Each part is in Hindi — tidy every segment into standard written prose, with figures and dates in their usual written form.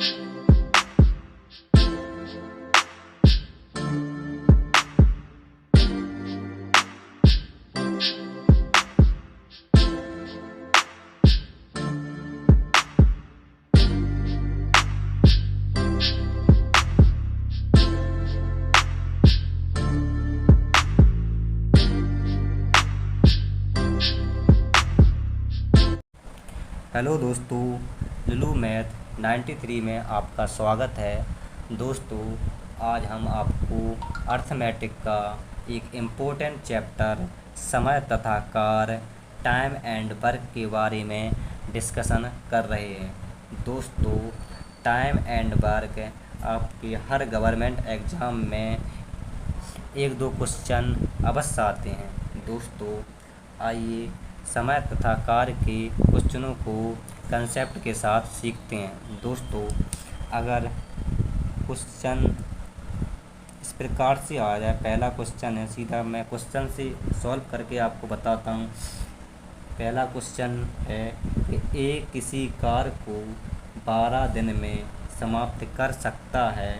हेलो दोस्तों, लुलु मैथ 93 में आपका स्वागत है। दोस्तों, आज हम आपको अर्थमेटिक का एक इम्पोर्टेंट चैप्टर समय तथा कार्य टाइम एंड वर्क के बारे में डिस्कशन कर रहे हैं। दोस्तों, टाइम एंड वर्क आपके हर गवर्नमेंट एग्ज़ाम में एक दो क्वेश्चन अवश्य आते हैं। दोस्तों, आइए समय तथा कार्य के क्वेश्चनों को कंसेप्ट के साथ सीखते हैं। दोस्तों, अगर क्वेश्चन इस प्रकार से आ जाए, पहला क्वेश्चन है, सीधा मैं क्वेश्चन से सॉल्व करके आपको बताता हूँ। पहला क्वेश्चन है कि ए किसी कार्य को 12 दिन में समाप्त कर सकता है,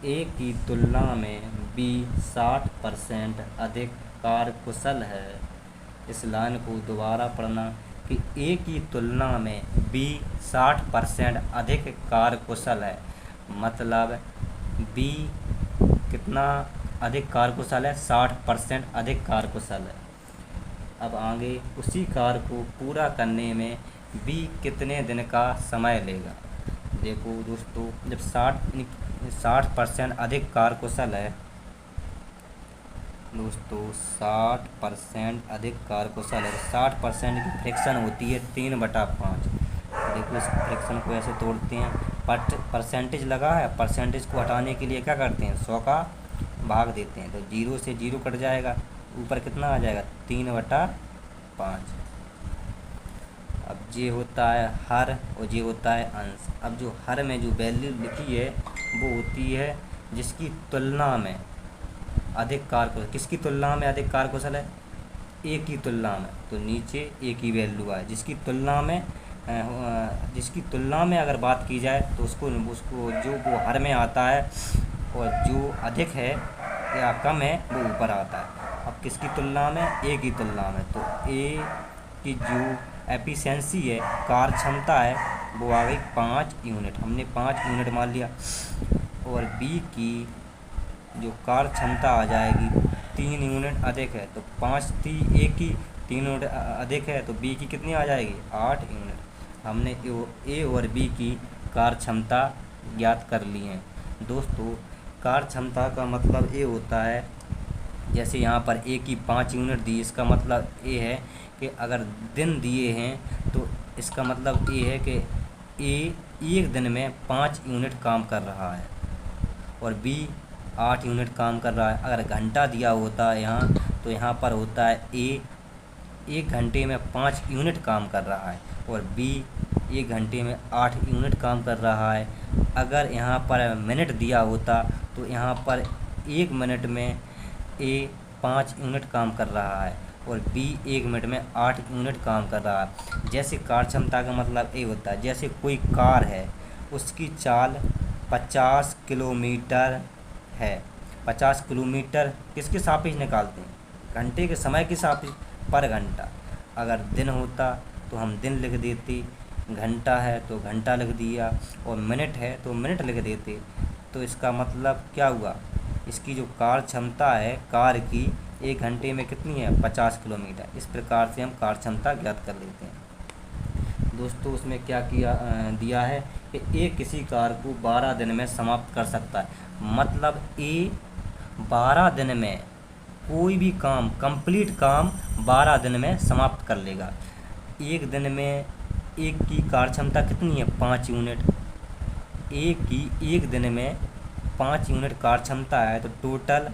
ए की तुलना में बी 60% अधिक कार्यकुशल है। इस लाइन को दोबारा पढ़ना कि ए की तुलना में बी 60% अधिक कार्यकुशल है, मतलब बी कितना अधिक कार्यकुशल है, 60% अधिक कार्यकुशल है। अब आगे उसी कार्य को पूरा करने में बी कितने दिन का समय लेगा। देखो दोस्तों, जब 60% अधिक कार्यकुशल है, दोस्तों 60% अधिक कार्यकुशल है, 60% की फ्रैक्शन होती है 3/5। देखो, इस फ्रैक्शन को ऐसे तोड़ते हैं, परसेंटेज लगा है, परसेंटेज को हटाने के लिए क्या करते हैं, 100 का भाग देते हैं, तो 0 से 0 कट जाएगा, ऊपर कितना आ जाएगा, 3/5। अब ये होता है हर और ये होता है अंश। अब जो हर में जो वैल्यू लिखी है वो होती है जिसकी तुलना में अधिक कार्यकुशल। किसकी तुलना में अधिक कार्यकुशल है, ए की तुलना में, तो नीचे ए की वैल्यू है। जिसकी तुलना में अगर बात की जाए तो उसको जो वो हर में आता है और जो अधिक है या कम है वो ऊपर आता है। अब किसकी तुलना में, ए की तुलना में, तो ए की जो एफिशिएंसी है, कार्य क्षमता है, वो आ गई 5 यूनिट, हमने 5 यूनिट मान लिया। और बी की जो कार्य क्षमता आ जाएगी 3 यूनिट अधिक है, तो 5 थी, ए की 3 यूनिट अधिक है, तो बी की कितनी आ जाएगी, 8 यूनिट। हमने ए और बी की कार्य क्षमता ज्ञात कर ली है। दोस्तों, कार्य क्षमता का मतलब ये होता है, जैसे यहाँ पर ए की 5 यूनिट दी, इसका मतलब ये है कि अगर दिन दिए हैं तो इसका मतलब ये है कि ए एक दिन में 5 यूनिट काम कर रहा है और बी 8 यूनिट काम कर रहा है। अगर घंटा दिया होता है यहाँ, तो यहाँ पर होता है ए 1 घंटे में 5 यूनिट काम कर रहा है और बी 1 घंटे में 8 यूनिट काम कर रहा है। अगर यहाँ पर मिनट दिया होता तो यहाँ पर 1 मिनट में ए 5 यूनिट काम कर रहा है और बी 1 मिनट में 8 यूनिट काम कर रहा है। जैसे कार्य क्षमता का मतलब ये होता है, जैसे कोई कार है, उसकी चाल 50 किलोमीटर है। 50 किलोमीटर किसके सापेक्ष निकालते हैं, घंटे के समय के सापेक्ष, पर घंटा। अगर दिन होता तो हम दिन लिख देते, घंटा है तो घंटा लिख दिया, और मिनट है तो मिनट लिख देते। तो इसका मतलब क्या हुआ, इसकी जो कार्य क्षमता है कार की 1 घंटे में कितनी है, 50 किलोमीटर। इस प्रकार से हम कार्य क्षमता ज्ञात कर लेते हैं। दोस्तों, उसमें क्या दिया है कि ए किसी कार्य को 12 दिन में समाप्त कर सकता है, मतलब ए 12 दिन में कोई भी काम, कंप्लीट काम 12 दिन में समाप्त कर लेगा। एक दिन में एक की कार्य क्षमता कितनी है, 5 यूनिट। एक की 1 दिन में 5 यूनिट कार्य क्षमता है, तो टोटल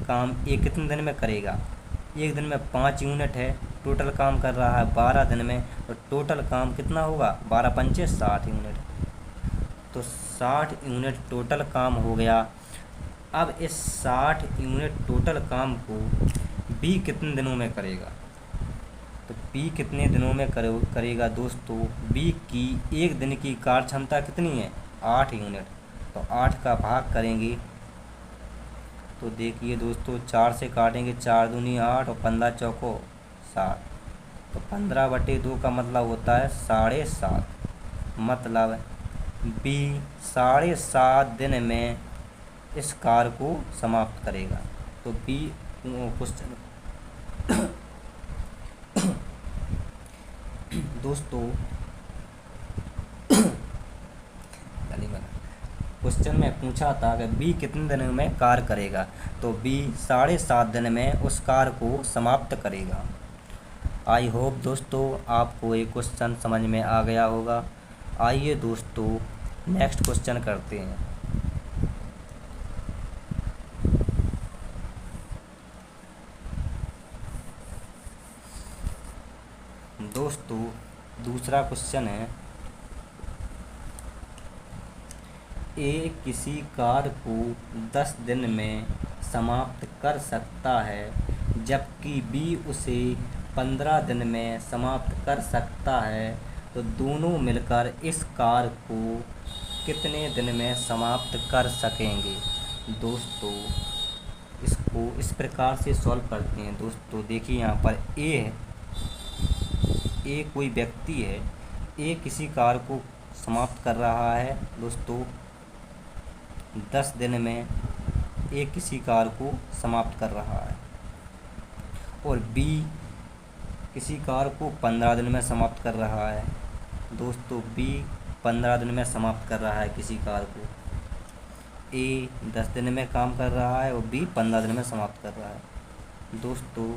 काम एक कितने दिन में करेगा, 1 दिन में 5 यूनिट है, टोटल काम कर रहा है 12 दिन में, तो टोटल काम कितना होगा, 12 पंचे 60 यूनिट, तो 60 यूनिट टोटल काम हो गया। अब इस 60 यूनिट टोटल काम को बी कितने दिनों में करेगा, तो बी कितने दिनों में करेगा दोस्तों? बी की एक दिन की कार्य क्षमता कितनी है? 8 यूनिट। तो 8 का भाग करेंगे तो देखिए दोस्तों 4 से काटेंगे, 4 दूनी 8 और 15 चौको 60। तो 15/2 का मतलब होता है 7.5। मतलब बी 7.5 दिन में इस कार्य को समाप्त करेगा। तो बी क्वेश्चन दोस्तों क्वेश्चन में पूछा था कि बी कितने दिनों में कार्य करेगा, तो बी 7.5 दिन में उस कार्य को समाप्त करेगा। आई होप दोस्तों आपको ये क्वेश्चन समझ में आ गया होगा। आइए दोस्तों नेक्स्ट क्वेश्चन करते हैं। दोस्तों दूसरा क्वेश्चन है, ए किसी कार्य को 10 दिन में समाप्त कर सकता है जबकि बी उसे 15 दिन में समाप्त कर सकता है, तो दोनों मिलकर इस कार्य को कितने दिन में समाप्त कर सकेंगे? दोस्तों इसको इस प्रकार से सॉल्व करते हैं। दोस्तों देखिए यहाँ पर ए है, ए कोई व्यक्ति है, ए किसी कार्य को समाप्त कर रहा है दोस्तों 10 दिन में ए किसी कार्य को समाप्त कर रहा है, और बी किसी कार्य को 15 दिन में समाप्त कर रहा है। दोस्तों बी 15 दिन में समाप्त कर रहा है किसी कार्य को, ए 10 दिन में काम कर रहा है और बी 15 दिन में समाप्त कर रहा है। दोस्तों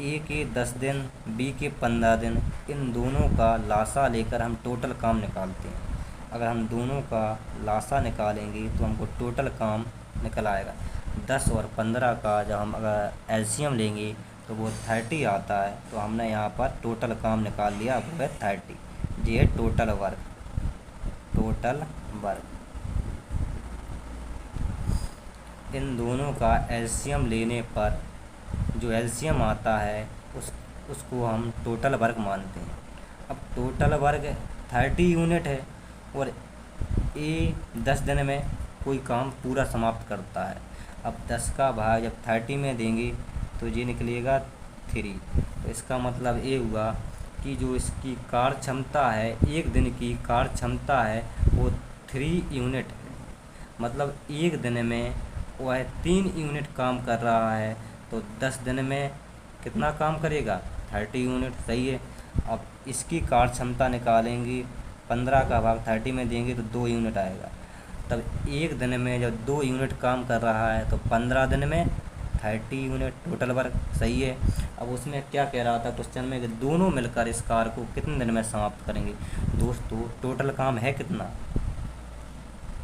ए के 10 दिन, बी के 15 दिन, इन दोनों का लासा लेकर हम टोटल काम निकालते हैं। अगर हम दोनों का लासा निकालेंगे तो हमको टोटल काम निकल आएगा। 10 और 15 का जब हम अगर एलसीएम लेंगे तो वो 30 आता है। तो हमने यहाँ पर टोटल काम निकाल लिया, वो है 30। ये है टोटल वर्क, टोटल वर्क। इन दोनों का एलसीएम लेने पर जो एलसीएम आता है उसको हम टोटल वर्क मानते हैं। अब टोटल वर्क 30 यूनिट है और ए 10 दिन में कोई काम पूरा समाप्त करता है। अब 10 का भाग जब 30 में देंगे तो ये निकलेगा 3। तो इसका मतलब ये हुआ कि जो इसकी कार्य क्षमता है, एक दिन की कार्य क्षमता है वो 3 यूनिट है। मतलब एक दिन में वह 3 यूनिट काम कर रहा है, तो 10 दिन में कितना काम करेगा? 30 यूनिट। सही है। अब इसकी कार्य क्षमता निकालेंगे, 15 का भाग 30 में देंगे तो 2 यूनिट आएगा। तब एक दिन में जब 2 यूनिट काम कर रहा है तो 15 दिन में 30 यूनिट टोटल वर्क। सही है। अब उसमें क्या कह रहा था क्वेश्चन में कि दोनों मिलकर इस कार्य को कितने दिन में समाप्त करेंगे? दोस्तों टोटल काम है कितना?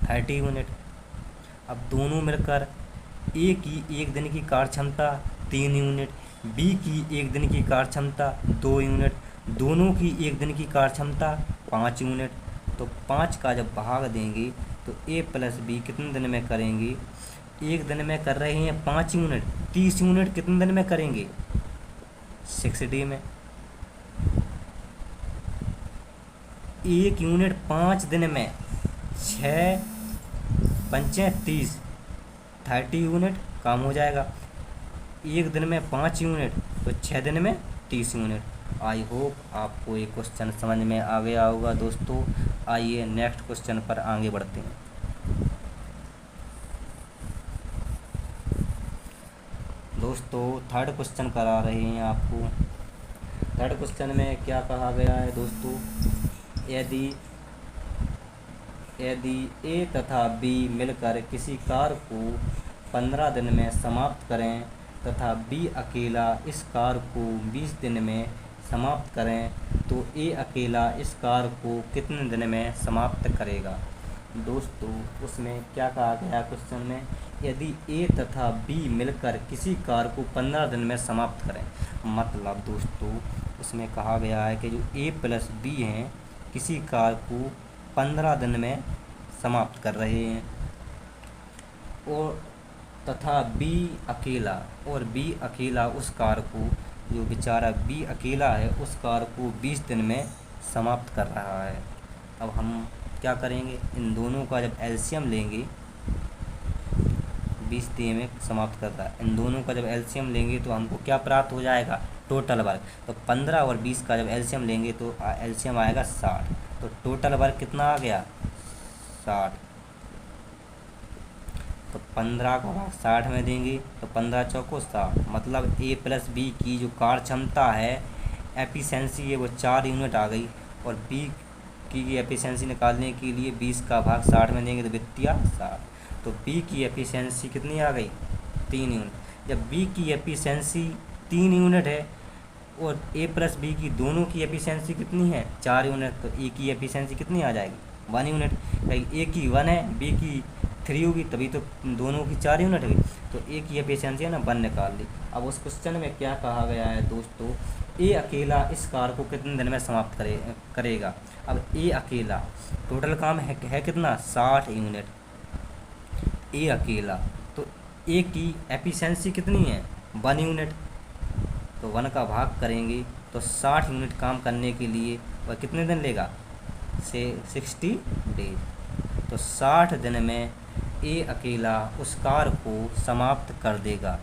30 यूनिट। अब दोनों मिलकर ए की एक दिन की कार्य क्षमता 3 यूनिट, बी की एक दिन की कार्य क्षमता 2 यूनिट, दोनों की एक दिन की कार्य क्षमता 5 यूनिट। तो 5 का जब भाग देंगे तो ए प्लस बी कितने दिन में करेंगे? एक दिन में कर रहे हैं 5 यूनिट, 30 यूनिट कितने दिन में करेंगे? 60 में। 1 यूनिट 5 दिन में 6 पंचे 30, 30 यूनिट काम हो जाएगा। एक दिन में 5 यूनिट तो 6 दिन में 30 यूनिट। आई होप आपको ये क्वेश्चन समझ में आ गया होगा दोस्तों। आइए नेक्स्ट क्वेश्चन पर आगे बढ़ते हैं। दोस्तों थर्ड क्वेश्चन करा रहे हैं आपको। थर्ड क्वेश्चन में क्या कहा गया है दोस्तों? यदि ए तथा बी मिलकर किसी कार्य को 15 दिन में समाप्त करें तथा बी अकेला इस कार्य को 20 दिन में समाप्त करें, तो ए अकेला इस कार्य को कितने दिन में समाप्त करेगा? दोस्तों उसमें क्या कहा गया क्वेश्चन में? यदि ए तथा बी मिलकर किसी कार्य को 15 दिन में समाप्त करें। मतलब दोस्तों उसमें कहा गया है कि जो ए प्लस बी हैं किसी कार्य को 15 दिन में समाप्त कर रहे हैं, और तथा बी अकेला उस कार्य को जो बेचारा बी अकेला है उस कार्य को 20 दिन में समाप्त कर रहा है। अब हम क्या करेंगे, इन दोनों का जब एलसीएम लेंगे, 20 दिन में समाप्त कर रहा है, इन दोनों का जब एलसीएम लेंगे तो हमको क्या प्राप्त हो जाएगा, टोटल वर्क। तो 15 और 20 का जब एलसीएम लेंगे तो एलसीएम आएगा 60। तो टोटल वर्क कितना आ गया, 60। तो 15 को भाग 60 में देंगे तो 15 चौको 60, मतलब ए प्लस बी की जो कार्य क्षमता है, एफिशिएंसी है, वो 4 यूनिट आ गई। और बी की एफिशिएंसी निकालने के लिए 20 का भाग 60 में देंगे तो वित्तीय 60। तो बी की एफिशिएंसी कितनी आ गई, 3 यूनिट। जब बी की एफिशिएंसी 3 यूनिट है और ए प्लस बी की दोनों की एफिशिएंसी कितनी है, 4 यूनिट, तो ए की एफिशिएंसी कितनी आ जाएगी, 1 यूनिट। ए की 1 है, बी की 3 होगी, तभी तो दोनों की 4 यूनिट हुई। तो ए की एफिशिएंसी है ना 1 निकाल ली। अब उस क्वेश्चन में क्या कहा गया है दोस्तों, ए अकेला इस कार्य को कितने दिन में समाप्त करेगा। अब ए अकेला, टोटल काम है कितना, 60 यूनिट, ए अकेला। तो ए की एफिशिएंसी कितनी है, 1 यूनिट। तो 1 का भाग करेंगे तो 60 यूनिट काम करने के लिए वह कितने दिन लेगा, से 60 डेज। तो 60 दिन में ए अकेला उस कार्य को समाप्त कर देगा।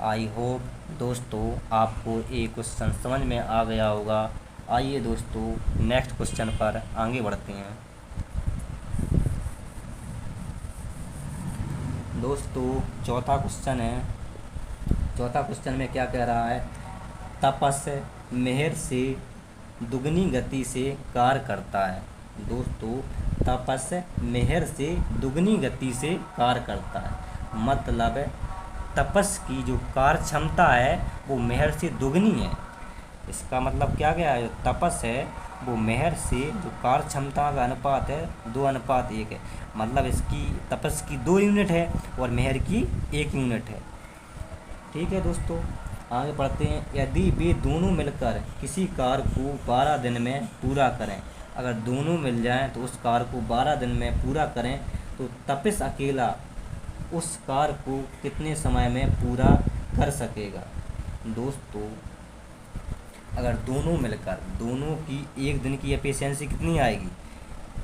आई होप दोस्तों आपको ये क्वेश्चन समझ में आ गया होगा। आइए दोस्तों नेक्स्ट क्वेश्चन पर आगे बढ़ते हैं। दोस्तों चौथा क्वेश्चन है। चौथा क्वेश्चन में क्या कह रहा है, तपस मेहर से दुगनी गति से कार्य करता है। दोस्तों तपस मेहर से दुगनी गति से कार्य करता है, मतलब तपस की जो कार्य क्षमता है वो मेहर से दुगनी है। इसका मतलब क्या गया है, जो तपस है वो मेहर से जो कार्य क्षमता का अनुपात है 2:1 है। मतलब इसकी तपस की 2 यूनिट है और मेहर की 1 यूनिट है। ठीक है दोस्तों, आगे बढ़ते हैं। यदि वे दोनों मिलकर किसी कार्य को 12 दिन में पूरा करें, अगर दोनों मिल जाएं तो उस कार्य को 12 दिन में पूरा करें, तो तपस अकेला उस कार्य को कितने समय में पूरा कर सकेगा। दोस्तों अगर दोनों मिलकर, दोनों की 1 दिन की एफिशिएंसी कितनी आएगी,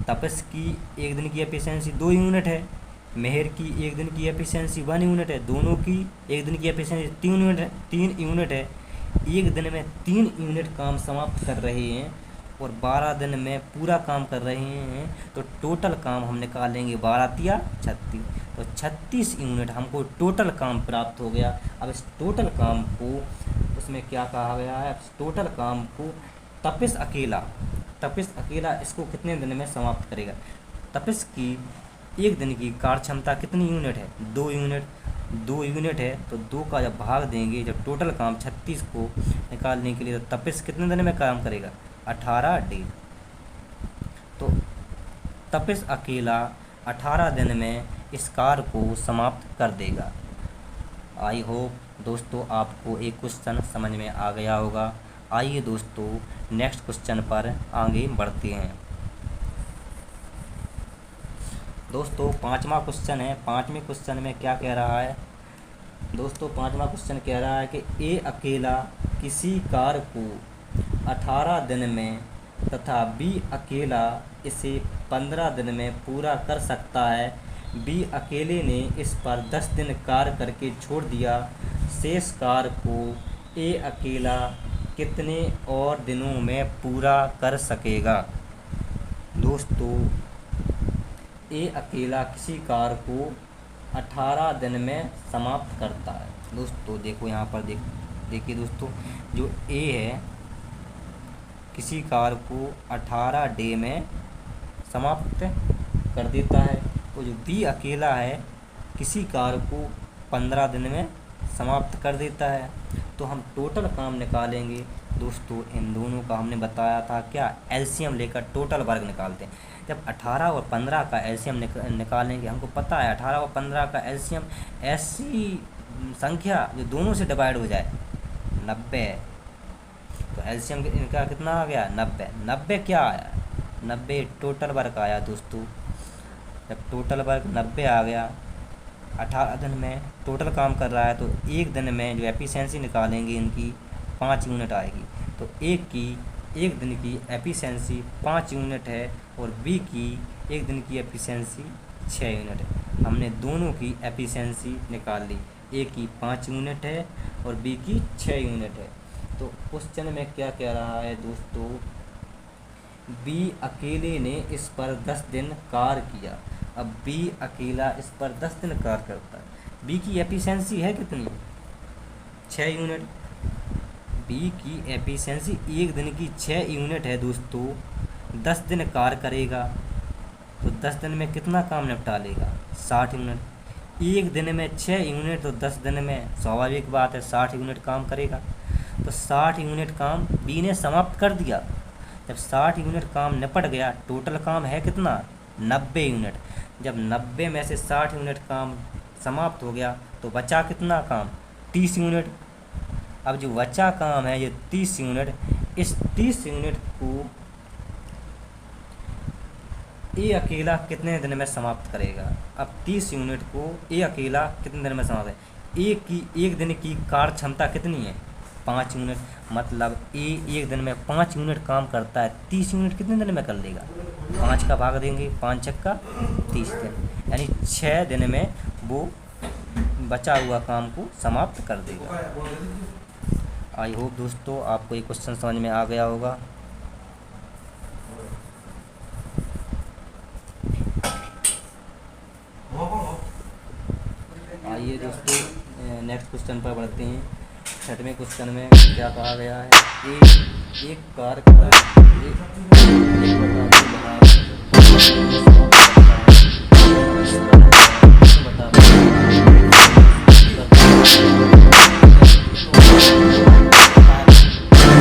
तपस की 1 दिन की एफिशिएंसी 2 यूनिट है, मेहर की 1 दिन की एफिशिएंसी 1 यूनिट है, दोनों की 1 दिन की एफिशिएंसी 3 यूनिट है। 1 दिन में 3 यूनिट काम समाप्त कर रहे हैं और 12 दिन में पूरा काम कर रहे हैं, तो टोटल काम हम निकालेंगे 12 या 36, तो 36 यूनिट हमको टोटल काम प्राप्त हो गया। अब इस टोटल काम को, उसमें क्या कहा गया है, टोटल काम को तपस अकेला इसको कितने दिन में समाप्त करेगा। तपस की 1 दिन की कार्य क्षमता कितनी यूनिट है, 2 यूनिट है, तो 2 का जब भाग देंगे, जब टोटल काम 36 को निकालने के लिए, तो तपस कितने दिन में काम करेगा, 18 दिन। तो तपस अकेला 18 दिन में इस कार्य को समाप्त कर देगा। आई होप दोस्तों आपको एक क्वेश्चन समझ में आ गया होगा। आइए दोस्तों नेक्स्ट क्वेश्चन पर आगे बढ़ते हैं। दोस्तों 5वां क्वेश्चन है। 5वें क्वेश्चन में क्या कह रहा है दोस्तों, 5वां क्वेश्चन कह रहा है कि ए अकेला किसी कार्य को 18 दिन में तथा बी अकेला इसे 15 दिन में पूरा कर सकता है। बी अकेले ने इस पर 10 दिन कार्य करके छोड़ दिया। शेष कार्य को ए अकेला कितने और दिनों में पूरा कर सकेगा। दोस्तों ए अकेला किसी कार्य को 18 दिन में समाप्त करता है। दोस्तों देखो यहाँ पर देखिए दोस्तों, जो ए है किसी कार्य को 18 डे में समाप्त कर देता है, तो जो बी अकेला है किसी कार्य को 15 दिन में समाप्त कर देता है। तो हम टोटल काम निकालेंगे दोस्तों, इन दोनों का हमने बताया था क्या, एलसीएम लेकर टोटल वर्ग निकालते हैं। जब 18 और 15 का एलसीएम निकालेंगे, हमको पता है 18 और 15 का एलसीएम ऐसी संख्या जो दोनों से डिवाइड हो जाए, 90। तो एलसीएम इनका कितना आ गया, 90। 90 क्या आया, 90 टोटल वर्ग आया दोस्तों। जब टोटल वर्ग 90 आ गया, 18 दिन में टोटल काम कर रहा है, तो 1 दिन में जो एफिशिएंसी निकालेंगे इनकी 5 यूनिट आएगी। तो एक दिन की एफिशिएंसी 5 यूनिट है और बी की एक दिन की एफिशिएंसी 6 यूनिट है। हमने दोनों की एफिशिएंसी निकाल ली, ए की 5 यूनिट है और बी की 6 यूनिट है। तो क्वेश्चन में क्या कह रहा है दोस्तों, बी अकेले ने इस पर 10 दिन कार्य किया। अब बी अकेला इस पर 10 दिन कार्य करता है। बी की एफिशिएंसी है कितनी, 6 यूनिट। बी की एफिशिएंसी एक दिन की 6 यूनिट है दोस्तों। 10 दिन कार्य करेगा तो 10 दिन में कितना काम निपटा लेगा, 60 यूनिट। एक दिन में 6 यूनिट तो 10 दिन में स्वाभाविक बात है 60 यूनिट काम करेगा। तो 60 यूनिट काम बी ने समाप्त कर दिया। जब 60 यूनिट काम निपट गया, टोटल काम है कितना, 90 यूनिट। जब 90 में से 60 यूनिट काम समाप्त हो गया तो बचा कितना काम, 30 यूनिट। अब जो बचा काम है ये 30 यूनिट, इस 30 यूनिट को ए अकेला कितने दिन में समाप्त करेगा। अब 30 यूनिट को ए अकेला कितने दिन में समाप्त है, एक दिन की कार्य क्षमता कितनी है, 5 यूनिट। मतलब ए एक दिन में 5 यूनिट काम करता है, 30 यूनिट कितने दिन में कर लेगा, 5 का भाग देंगे, 5 छक्का 30 दिन, यानी 6 दिन में वो बचा हुआ काम को समाप्त कर देगा। आई होप दोस्तों आपको ये क्वेश्चन समझ में आ गया होगा। आइए दोस्तों नेक्स्ट क्वेश्चन पर बढ़ते हैं। 6वें क्वेश्चन में क्या कहा गया है, एक कार का एक प्रकार की